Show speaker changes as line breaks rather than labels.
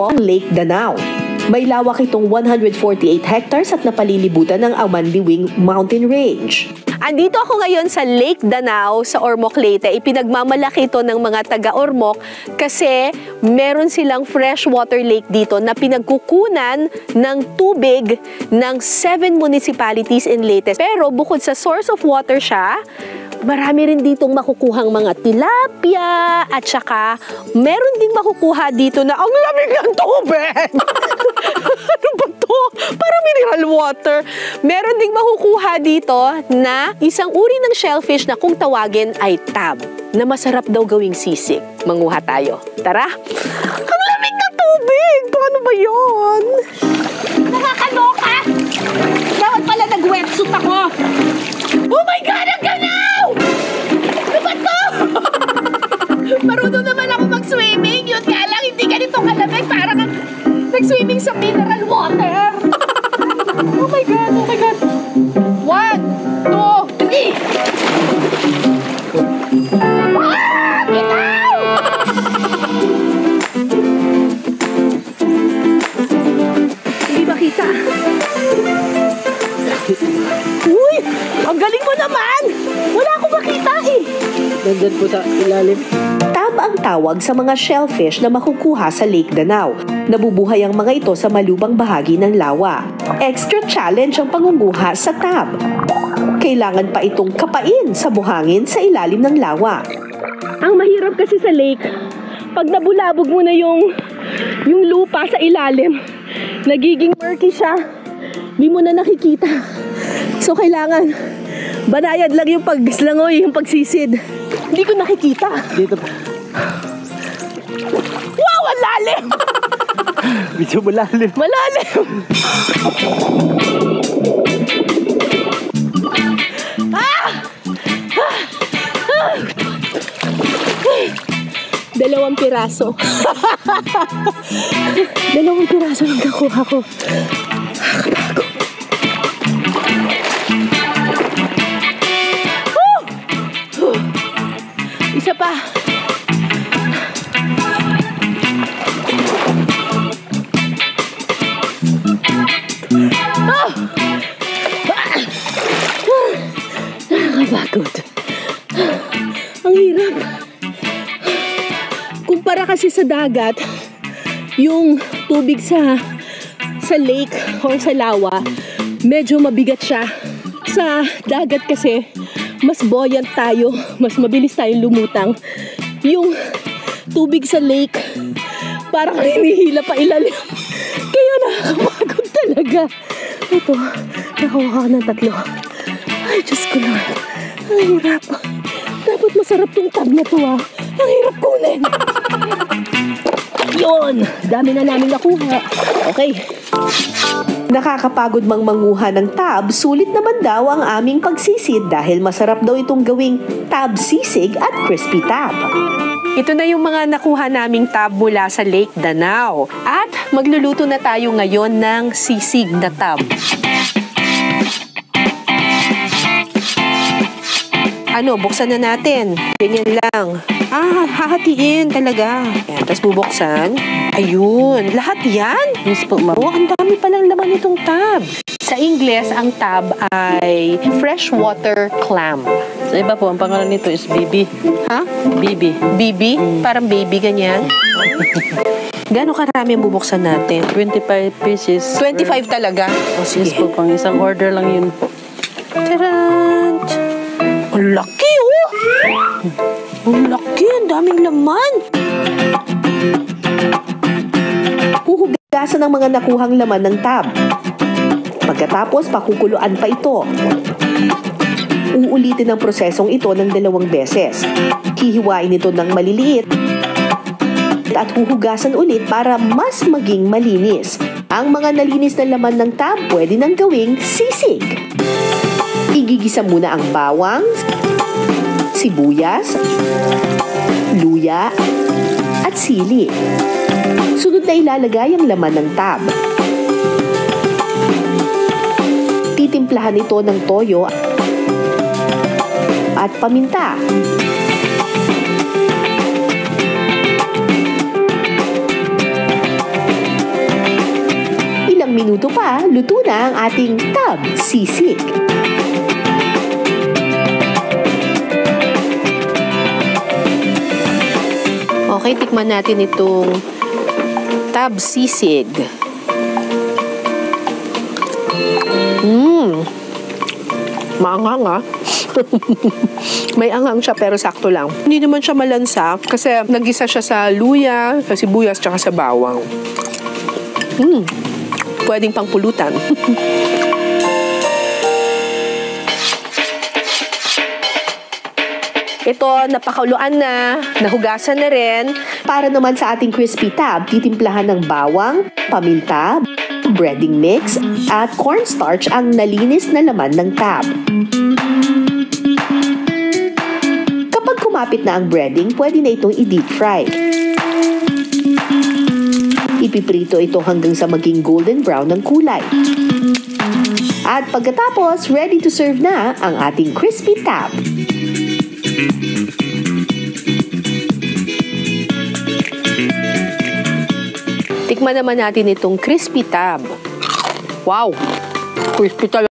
ang Lake Danao. May lawak itong 148 hectares at napalilibutan ng Amandiwing Mountain Range. Andito ako ngayon sa Lake Danao sa Ormoc, Leyte. Ipinagmamalaki ito ng mga taga-Ormoc kasi meron silang freshwater lake dito na pinagkukunan ng tubig ng 7 municipalities in Leyte. Pero bukod sa source of water siya, marami rin ditong makukuhang mga tilapia at saka meron ding makukuha dito na ang lamig ng tubig. Ano ba to? Parang mineral water. Meron ding makukuha dito na isang uri ng shellfish na kung tawagin ay tab, na masarap daw gawing sisig. Manguha tayo. Tara! Ang lamig ng tubig! Paano ba yun?
Nakakaloka! Dapat pala nag-wetsuit ako! Oh my God! Ang ganaw! Ano ba to? Marunong naman ako mag-swimming. Yun nga lang, hindi ganito kalamig. Parang nag-swimming sa mineral water. Oh my God! Oh my God! 1, 2, 3! Ah! Bitaw!
Hindi makita. Uy! Ang galing mo naman! Wala akong makita eh!
Nandyan po sa ilalim.
Tab ang tawag sa mga shellfish na makukuha sa Lake Danao. Nabubuhay ang mga ito sa malubang bahagi ng lawa. Extra challenge ang pangunguha sa tab. Kailangan pa itong kapain sa buhangin sa ilalim ng lawa.
Ang mahirap kasi sa lake, pag nabulabog mo na yung lupa sa ilalim, nagiging murky siya. Hindi mo na nakikita. So kailangan, banayad lang yung paglangoy, yung pagsisid. Hindi ko nakikita.
Dito pa.
Wow, ang lalim!
Medyo malalim.
Malalim! Dalawang piraso. Dalawang piraso ang nakuha ko. Nakakabago. Isa pa. Nakakabagod. Ang hirap. Kumpara kasi sa dagat, yung tubig sa lake or sa lawa, medyo mabigat siya. Sa dagat kasi, mas buoyant tayo, mas mabilis tayong lumutang. Yung tubig sa lake, parang hinihila pa ilalim. Kaya nakakapagod talaga. Ito, nakawa ka ng 3. Ay, Diyos ko Lord. Ang hirap. Dapat masarap tong tab na to ah. Ang hirap kunin. Yun, dami na namin nakuha. Okay.
Nakakapagod mang manguha ng tab, sulit naman daw ang aming pagsisid dahil masarap daw itong gawing tab sisig at crispy tab. Ito na yung mga nakuha naming tab mula sa Lake Danao. At magluluto na tayo ngayon ng sisig na tab. Ano, buksan na natin. Ganyan lang. Hahatiin talaga. Yan, tapos bubuksan. Ayun, lahat yan?
Yes po, ma'am.
Oh, ang dami palang laman itong tab. Sa Ingles, ang tab ay freshwater clam.
Sa iba po, ang pangalan nito is Bibi.
Ha?
Bibi.
Bibi? Parang baby, ganyan. Gano'ng karami ang bubuksan natin?
25 pieces.
25 talaga? O,
Yes
sige.
po, pang isang order lang yun po.
Taran! Ang laki, oh! Ang laki, ang daming laman. Huhugasan ang mga nakuhang laman ng tab. Pagkatapos, pakukuluan pa ito. Uulitin ang prosesong ito ng 2 beses. Hihiwain ito ng maliliit at huhugasan ulit para mas maging malinis. Ang mga nalinis na laman ng tab pwede nang gawing sisig. Igigisa muna ang bawang, sibuyas, luya, at sili. Sunod na ilalagay ang laman ng tab. Titimplahan ito ng toyo at paminta. minuto pa, luto na ang ating tab sisig. Okay, tikman natin itong tab sisig. Maanghang ah. May anghang siya pero sakto lang. Hindi naman siya malansa kasi nagisa siya sa luya, sa sibuyas, tsaka sa bawang. Pwedeng pangpulutan. Ito, napakuluan na, nahugasan na rin. Para naman sa ating crispy tab, titimplahan ng bawang, paminta, breading mix, at cornstarch ang nalinis na laman ng tab. Kapag kumapit na ang breading, pwede na itong i-deep fry. Ipiprito ito hanggang sa maging golden brown ng kulay. At pagkatapos, ready to serve na ang ating crispy tab. Tikman naman natin itong crispy tab. Wow! Crispy talaga.